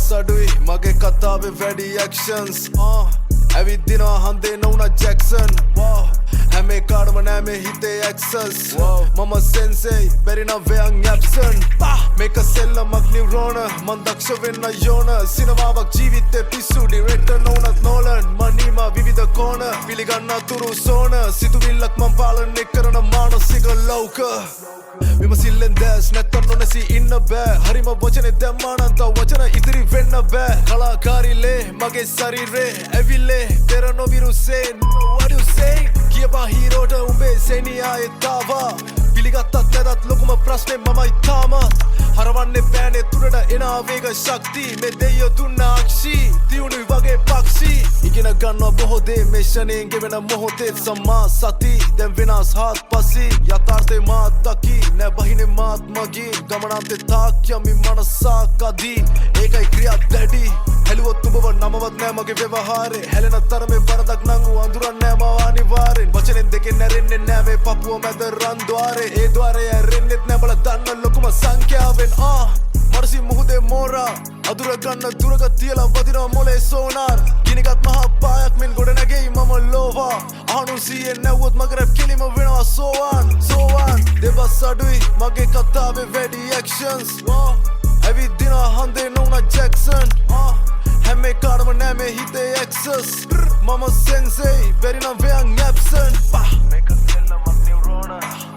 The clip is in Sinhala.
දෙබස් අඩුයි මගේ කතාවේ වැඩි ඇක්ෂන්ස් ඇවිද්දිනවා හන්දේ නොවුන ජැක්සන් හැම එකාටම නෑ මේ හිතේ ඇක්සස් මම සෙන්සෙයි බැරිනම් වෙයන් ඇප්සන් මේක සෙල්ලමක් නිවරෝන මන් දක්ෂ වෙන්න යෝන සිනමාවක් ජීවිතේ පිස්සු ඩිරෙක්ටර් නොවුනත් නෝලන් මනීමා විවිධ කෝණ පිළිගන්න අතුරු සෝන සිතුවිල්ලක් මන් පාලනය කරන මානසික ලෞක විමසිල්ලෙන් දැස් නැත්තම් නොනැසී ඉන්න බෑ හරිම වචනේ දැම්මානම් තව වචන ඉදිරි වෙන්න බෑ කලාකාරිලේ මගේ ශරීරේ ඇවිල්ලේ පෙර නොවිරුසේ what you say කියපා හීරෝට උඹේ සෙනියායේ තාවා පිළිගත්තත් නැතත් ලොකුම ප්‍රශ්නේ මමයි තාමත් හරවන්නේ බෑනේ තුරට එන ආවේග ශක්තිය මේ දෙයියෝ දුන්න අක්ෂී තියුණුයි වගේ පක්ෂී ඉගෙන ගන්නවා බොහෝ දේ මේ ෂණයෙන් ගෙවෙන මොහොතේ සම්මා සති දැන් වෙනස් හාත්පසී යථාර්ථේ මාත් දකි නෑ බහිනේ මාත් මගින් ගමනාන්තේ තාක් යමි මනසක් අදී ඒකයි ක්‍රියා දැඩි හැලුවොත් උඹව නමවත් නෑ මගේ ව්‍යවහාරේ හැලෙන තරමේ වරදක් නං ඌ අඳුරන්නේ නෑ මව අනිවාර්යෙන් වචනෙන් දෙකෙන් නැරෙන්නේ නෑ මේ පපුව මැද රන් ద్వාරේ ඒ ద్వාරේ ඇරෙන්නෙත් නෑ බල දන්න ලොකුම සංඛ්‍යාවෙන් මරසි මුහුදේ මෝරා අදුර ගන්න දුරක තියලා වදිනවා මොලේ සෝනාර් ගිනිගත් මහා පායක් මෙන් ගොඩ නැගෙයි මම ලෝවා අහනුසියෙන් නැවුවොත් මගේ රැප් කෙලිම වෙනවා සෝවාන් දෙබස් අඩුයි මගේ කතාවේ වැඩි ඇක්ෂන්ස් ඇවිද්දිනවා හන්දේ නොවුන ජැක්සන් හැම එකාටම නෑ මේ හිතේ ඇක්සස් මම සෙන්සෙයි බැරිනම් වෙයන් ඇප්සන් මේක සෙල්ලමක් නිවරෝන